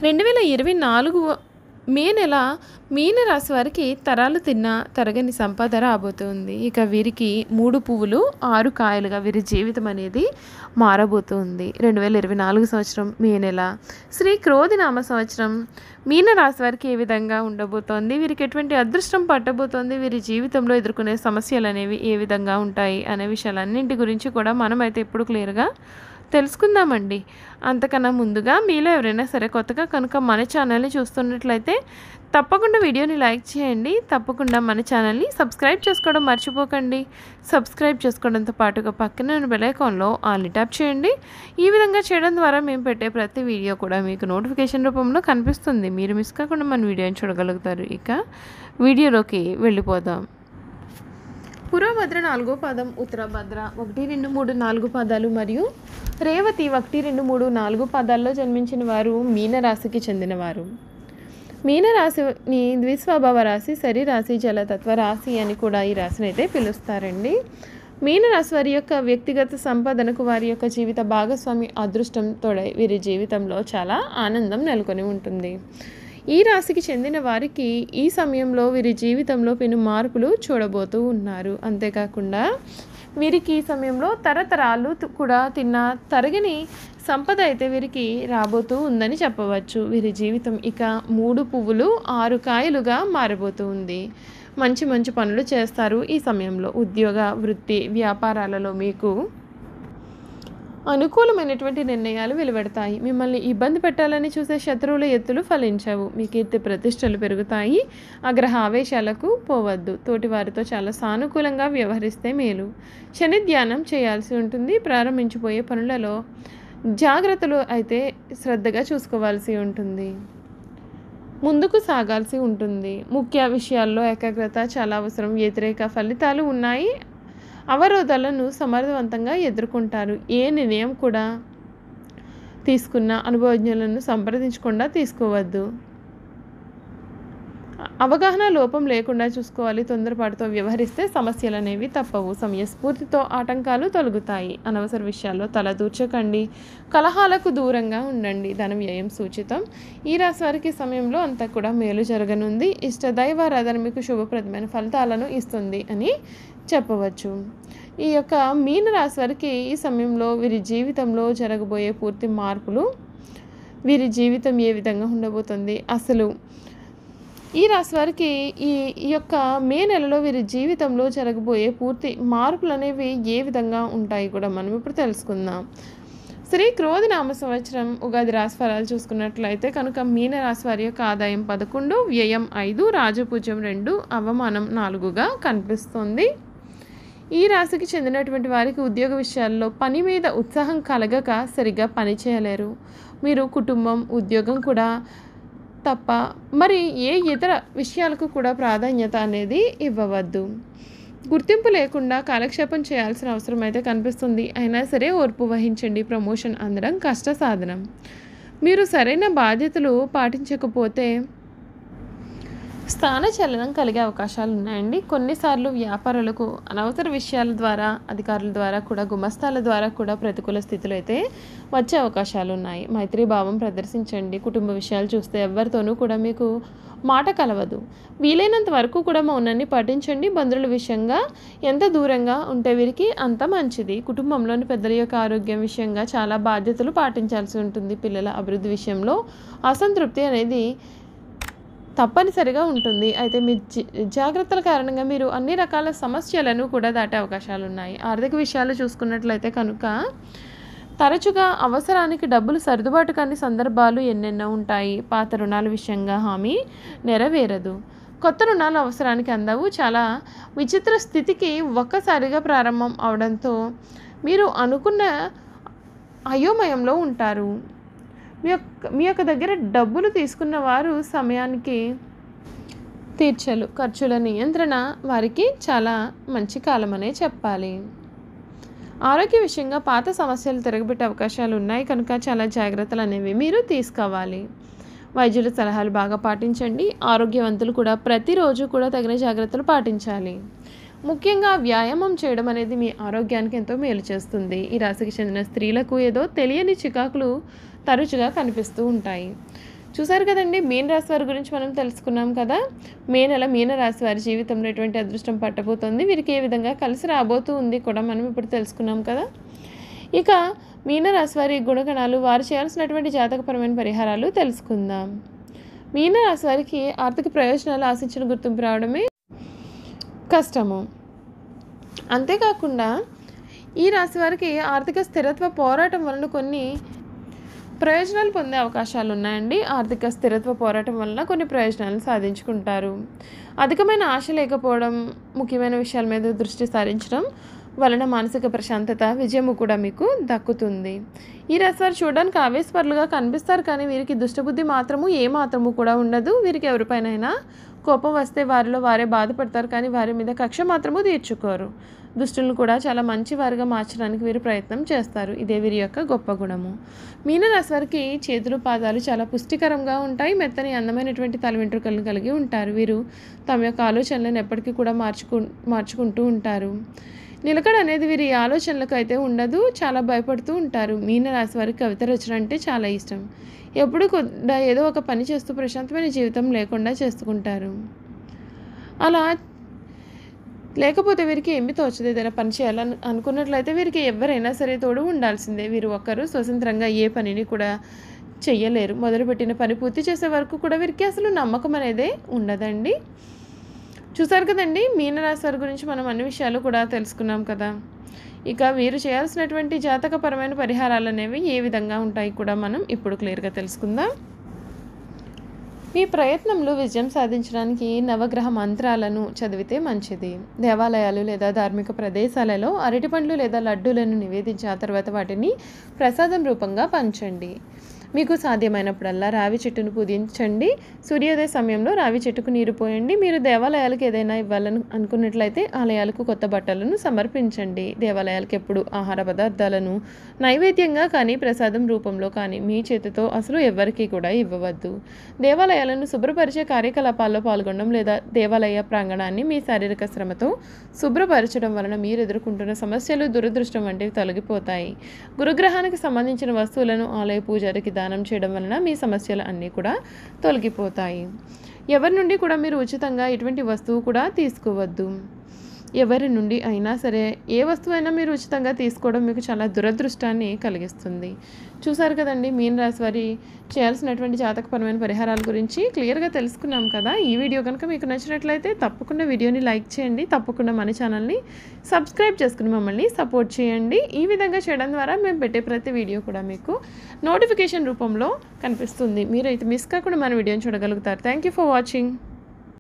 2024 మే నెల మీన రాశి వారికి తరాలు తిన్న తరగని సంపద రాబోతుంది. ఇక వీరికి 3 పువ్వులు 6 కాయలుగా వీరి జీవితం అనేది మారబోతుంది. 2024 సంవత్సరం మే నెల శ్రీ క్రోధినామ సంవత్సరం మీన రాశి వారికి ఏ విధంగా ఉండబోతోంది, వీరికి ఎటువంటి అదృష్టం పట్టబోతోంది, వీరి జీవితంలో ఎదుర్కొనే సమస్యలు అనేవి ఏ విధంగా ఉంటాయి అనే విషయాలన్నింటి గురించి కూడా మనమైతే ఇప్పుడు క్లియర్గా తెలుసుకుందామండి. అంతకన్నా ముందుగా మీలో ఎవరైనా సరే కొత్తగా కనుక మన ఛానల్ని చూస్తున్నట్లయితే తప్పకుండా వీడియోని లైక్ చేయండి. తప్పకుండా మన ఛానల్ని సబ్స్క్రైబ్ చేసుకోవడం మర్చిపోకండి. సబ్స్క్రైబ్ చేసుకోవడంతో పాటుగా పక్కన ఉన్న బెల్ ఐకాన్లో ఆల్ని ట్యాప్ చేయండి. ఈ విధంగా చేయడం ద్వారా మేము పెట్టే ప్రతి వీడియో కూడా మీకు నోటిఫికేషన్ రూపంలో కనిపిస్తుంది. మీరు మిస్ కాకుండా మన వీడియోని చూడగలుగుతారు. ఇక వీడియోలోకి వెళ్ళిపోదాం. పూర్వభద్ర 4వ పాదం, ఉత్తరభద్ర 1, 2, 3, 4 పాదాలు మరియు రేవతి 1, 2, 3, 4 పాదాల్లో జన్మించిన వారు మీనరాశికి చెందినవారు. మీనరాశిని ద్విస్వభావ రాశి, శరీరాశి, జలతత్వ రాశి అని కూడా ఈ రాశిని అయితే పిలుస్తారండి. మీనరాశి వారి యొక్క వ్యక్తిగత సంపాదనకు వారి యొక్క జీవిత భాగస్వామి అదృష్టం తోడై వీరి జీవితంలో చాలా ఆనందం నెలకొని ఉంటుంది. ఈ రాశికి చెందిన వారికి ఈ సమయంలో వీరి జీవితంలో పెను మార్పులు చూడబోతూ ఉన్నారు. అంతేకాకుండా వీరికి ఈ సమయంలో తరతరాలు కూడా తిన్న తరగని సంపద అయితే వీరికి రాబోతూ ఉందని చెప్పవచ్చు. వీరి జీవితం ఇక 3 పువ్వులు 6 కాయలుగా మారబోతూ ఉంది. మంచి మంచి పనులు చేస్తారు. ఈ సమయంలో ఉద్యోగ, వృత్తి, వ్యాపారాలలో మీకు అనుకూలమైనటువంటి నిర్ణయాలు వెలువడతాయి. మిమ్మల్ని ఇబ్బంది పెట్టాలని చూసే శత్రువుల ఎత్తులు ఫలించవు. మీ కీర్తి ప్రతిష్టలు పెరుగుతాయి. ఆగ్రహ ఆవేశాలకు పోవద్దు. తోటి వారితో చాలా సానుకూలంగా వ్యవహరిస్తే మేలు. శని ధ్యానం చేయాల్సి ఉంటుంది. ప్రారంభించిపోయే పనులలో జాగ్రత్తలు అయితే శ్రద్ధగా చూసుకోవాల్సి ఉంటుంది. ముందుకు సాగాల్సి ఉంటుంది. ముఖ్య విషయాల్లో ఏకాగ్రత చాలా అవసరం. వ్యతిరేక ఫలితాలు ఉన్నాయి. అవరోధాలను సమర్థవంతంగా ఎదుర్కొంటారు. ఏ నిర్ణయం కూడా తీసుకున్న అనుభవజ్ఞులను సంప్రదించకుండా తీసుకోవద్దు. అవగాహన లోపం లేకుండా చూసుకోవాలి. తొందరపాటుతో వ్యవహరిస్తే సమస్యలు అనేవి తప్పవు. సమయస్ఫూర్తితో ఆటంకాలు తొలగుతాయి. అనవసర విషయాల్లో తల దూర్చకండి. కలహాలకు దూరంగా ఉండండి. ధన వ్యయం సూచితం. ఈ రాశి వారికి సమయంలో అంతా కూడా మేలు జరగనుంది. ఇష్ట దైవారాధన మీకు శుభప్రదమైన ఫలితాలను ఇస్తుంది అని చెప్పవచ్చు. ఈ యొక్క మీన రాశి వారికి ఈ సమయంలో వీరి జీవితంలో జరగబోయే పూర్తి మార్పులు, వీరి జీవితం ఏ విధంగా ఉండబోతుంది, అసలు ఈ రాశి వారికి ఈ యొక్క మే నెలలో వీరి జీవితంలో జరగబోయే పూర్తి మార్పులు అనేవి ఏ విధంగా ఉంటాయి కూడా మనం ఇప్పుడు తెలుసుకుందాం. శ్రీ క్రోధినామ సంవత్సరం ఉగాది రాశి ఫలాలు చూసుకున్నట్లయితే కనుక మీన రాశి వారి యొక్క ఆదాయం 11, వ్యయం 5, రాజపూజ్యం 2, అవమానం 4గా కనిపిస్తుంది. ఈ రాశికి చెందినటువంటి వారికి ఉద్యోగ విషయాల్లో పని మీద ఉత్సాహం కలగక సరిగ్గా పని చేయలేరు. మీరు కుటుంబం, ఉద్యోగం కూడా తప్ప మరి ఏ ఇతర విషయాలకు కూడా ప్రాధాన్యత అనేది ఇవ్వవద్దు. గుర్తింపు లేకుండా కాలక్షేపం చేయాల్సిన అవసరం అయితే కనిపిస్తుంది. అయినా సరే ఓర్పు వహించండి. ప్రమోషన్ అందడం కష్ట సాధనం. మీరు సరైన బాధ్యతలు పాటించకపోతే స్థానచలనం కలిగే అవకాశాలు ఉన్నాయండి. కొన్నిసార్లు వ్యాపారులకు అనవసర విషయాల ద్వారా, అధికారుల ద్వారా కూడా, గుమస్తాల ద్వారా కూడా ప్రతికూల స్థితులు అయితే వచ్చే అవకాశాలు ఉన్నాయి. మైత్రీభావం ప్రదర్శించండి. కుటుంబ విషయాలు చూస్తే ఎవరితోనూ కూడా మీకు మాట కలవదు. వీలైనంత వరకు కూడా మౌనాన్ని పాటించండి. బంధువుల విషయంగా ఎంత దూరంగా ఉంటే వీరికి అంత మంచిది. కుటుంబంలోని పెద్దల యొక్క ఆరోగ్యం విషయంగా చాలా బాధ్యతలు పాటించాల్సి ఉంటుంది. పిల్లల అభివృద్ధి విషయంలో అసంతృప్తి అనేది తప్పనిసరిగా ఉంటుంది. అయితే మీ జాగ్రత్తల కారణంగా మీరు అన్ని రకాల సమస్యలను కూడా దాటే అవకాశాలు ఉన్నాయి. ఆర్థిక విషయాలు చూసుకున్నట్లయితే కనుక తరచుగా అవసరానికి డబ్బులు సర్దుబాటు కాని సందర్భాలు ఎన్నెన్నో ఉంటాయి. పాత రుణాల విషయంగా హామీ నెరవేరదు. కొత్త రుణాలు అవసరానికి అందవు. చాలా విచిత్ర స్థితికి ఒక్కసారిగా ప్రారంభం అవడంతో మీరు అనుకున్న అయోమయంలో ఉంటారు. మీ యొక్క దగ్గర డబ్బులు తీసుకున్న వారు సమయానికి తీర్చలు. ఖర్చుల నియంత్రణ వారికి చాలా మంచి కాలమనే చెప్పాలి. ఆరోగ్య విషయంగా పాత సమస్యలు తిరగబెట్టే అవకాశాలు ఉన్నాయి కనుక చాలా జాగ్రత్తలు అనేవి మీరు తీసుకోవాలి. వైద్యుల సలహాలు బాగా పాటించండి. ఆరోగ్యవంతులు కూడా ప్రతిరోజు కూడా తగిన జాగ్రత్తలు పాటించాలి. ముఖ్యంగా వ్యాయామం చేయడం అనేది మీ ఆరోగ్యానికి ఎంతో మేలు చేస్తుంది. ఈ రాశికి చెందిన స్త్రీలకు ఏదో తెలియని చికాకులు తరచుగా కనిపిస్తూ ఉంటాయి. చూసారు కదండి, మీన రాశి వారి గురించి మనం తెలుసుకున్నాం కదా. మే నెల మీన రాశి వారి జీవితంలో ఎటువంటి అదృష్టం పట్టబోతోంది, వీరికి ఏ విధంగా కలిసి రాబోతూ ఉంది కూడా మనం ఇప్పుడు తెలుసుకున్నాం కదా. ఇక మీన రాశి వారి గుణగణాలు, వారు చేయాల్సినటువంటి జాతకపరమైన పరిహారాలు తెలుసుకుందాం. మీన రాశి వారికి ఆర్థిక ప్రయోజనాలు ఆశించిన గుర్తింపు రావడమే కష్టము. అంతేకాకుండా ఈ రాశి వారికి ఆర్థిక స్థిరత్వ పోరాటం వలన కొన్ని ప్రయోజనాలు పొందే అవకాశాలు ఉన్నాయండి. ఆర్థిక స్థిరత్వ పోరాటం వలన కొన్ని ప్రయోజనాలను సాధించుకుంటారు. అధికమైన ఆశ లేకపోవడం, ముఖ్యమైన విషయాల మీద దృష్టి సారించడం వలన మానసిక ప్రశాంతత, విజయము కూడా మీకు దక్కుతుంది. ఈ రాశి వారు చూడడానికి ఆవేశపరులుగా కనిపిస్తారు, కానీ వీరికి దుష్టబుద్ధి మాత్రము ఏమాత్రము కూడా ఉండదు. వీరికి ఎవరిపైనైనా కోపం వస్తే వారిలో వారే బాధపడతారు, కానీ వారి మీద కక్ష మాత్రము తీర్చుకోరు. దుష్టులను కూడా చాలా మంచి వారిగా మార్చడానికి వీరు ప్రయత్నం చేస్తారు. ఇదే వీరి యొక్క గొప్ప గుణము. మీన రాశి వారికి చేతులు, పాదాలు చాలా పుష్టికరంగా ఉంటాయి. మెత్తని అందమైనటువంటి తల వెంట్రుకలను కలిగి ఉంటారు. వీరు తమ యొక్క ఆలోచనలను ఎప్పటికీ కూడా మార్చుకుంటూ ఉంటారు. నిలకడ అనేది వీరి ఆలోచనలకు అయితే ఉండదు. చాలా భయపడుతూ ఉంటారు. మీన రాశి వారికి కవిత రచన అంటే చాలా ఇష్టం. ఎప్పుడు కూడా ఏదో ఒక పని చేస్తూ ప్రశాంతమైన జీవితం లేకుండా చేసుకుంటారు. అలా లేకపోతే వీరికి ఏమి తోచదు. ఏదైనా పని చేయాలని అనుకున్నట్లయితే వీరికి ఎవరైనా సరే తోడు ఉండాల్సిందే. వీరు ఒక్కరు స్వతంత్రంగా ఏ పనిని కూడా చెయ్యలేరు. మొదలుపెట్టిన పని పూర్తి చేసే వరకు కూడా వీరికి అసలు నమ్మకం అనేదే ఉండదండి. చూసారు కదండి, మీనరాశి వారి గురించి మనం అన్ని విషయాలు కూడా తెలుసుకున్నాం కదా. ఇక వీరు చేయాల్సినటువంటి జాతకపరమైన పరిహారాలు అనేవి ఏ విధంగా ఉంటాయి కూడా మనం ఇప్పుడు క్లియర్గా తెలుసుకుందాం. మీ ప్రయత్నంలో విజయం సాధించడానికి నవగ్రహ మంత్రాలను చదివితే మంచిది. దేవాలయాలు లేదా ధార్మిక ప్రదేశాలలో అరటిపండ్లు లేదా లడ్డూలను నివేదించి ఆ తర్వాత వాటిని ప్రసాదం రూపంగా పంచండి. మీకు సాధ్యమైనప్పుడల్లా రావి చెట్టును పూజించండి. సూర్యోదయ సమయంలో రావి చెట్టుకు నీరు పోయండి. మీరు దేవాలయాలకు ఏదైనా ఇవ్వాలని అనుకున్నట్లయితే ఆలయాలకు కొత్త బట్టలను సమర్పించండి. దేవాలయాలకు ఎప్పుడు ఆహార పదార్థాలను నైవేద్యంగా కానీ ప్రసాదం రూపంలో కానీ మీ చేతితో అసలు ఎవ్వరికీ కూడా ఇవ్వవద్దు. దేవాలయాలను శుభ్రపరిచే కార్యకలాపాల్లో పాల్గొనడం లేదా దేవాలయ ప్రాంగణాన్ని మీ శారీరక శ్రమతో శుభ్రపరచడం వలన మీరు ఎదుర్కొంటున్న సమస్యలు, దురదృష్టం వంటివి తొలగిపోతాయి. గురుగ్రహానికి సంబంధించిన వస్తువులను ఆలయ పూజారికి దానం చేయడం వలన మీ సమస్యలు అన్నీ కూడా తొలగిపోతాయి. ఎవరి నుండి కూడా మీరు ఉచితంగా ఎటువంటి వస్తువు కూడా తీసుకోవద్దు. ఎవరి నుండి అయినా సరే ఏ వస్తువైనా మీరు ఉచితంగా తీసుకోవడం మీకు చాలా దురదృష్టాన్ని కలిగిస్తుంది. చూసారు కదండి, మీన రాశి వారి చేయాల్సినటువంటి జాతకపరమైన పరిహారాల గురించి క్లియర్గా తెలుసుకున్నాం కదా. ఈ వీడియో కనుక మీకు నచ్చినట్లయితే తప్పకుండా వీడియోని లైక్ చేయండి. తప్పకుండా మన ఛానల్ని సబ్స్క్రైబ్ చేసుకుని మమ్మల్ని సపోర్ట్ చేయండి. ఈ విధంగా చేయడం ద్వారా మేము పెట్టే ప్రతి వీడియో కూడా మీకు నోటిఫికేషన్ రూపంలో కనిపిస్తుంది. మీరైతే మిస్ కాకుండా మన వీడియోని చూడగలుగుతారు. Thank you for watching.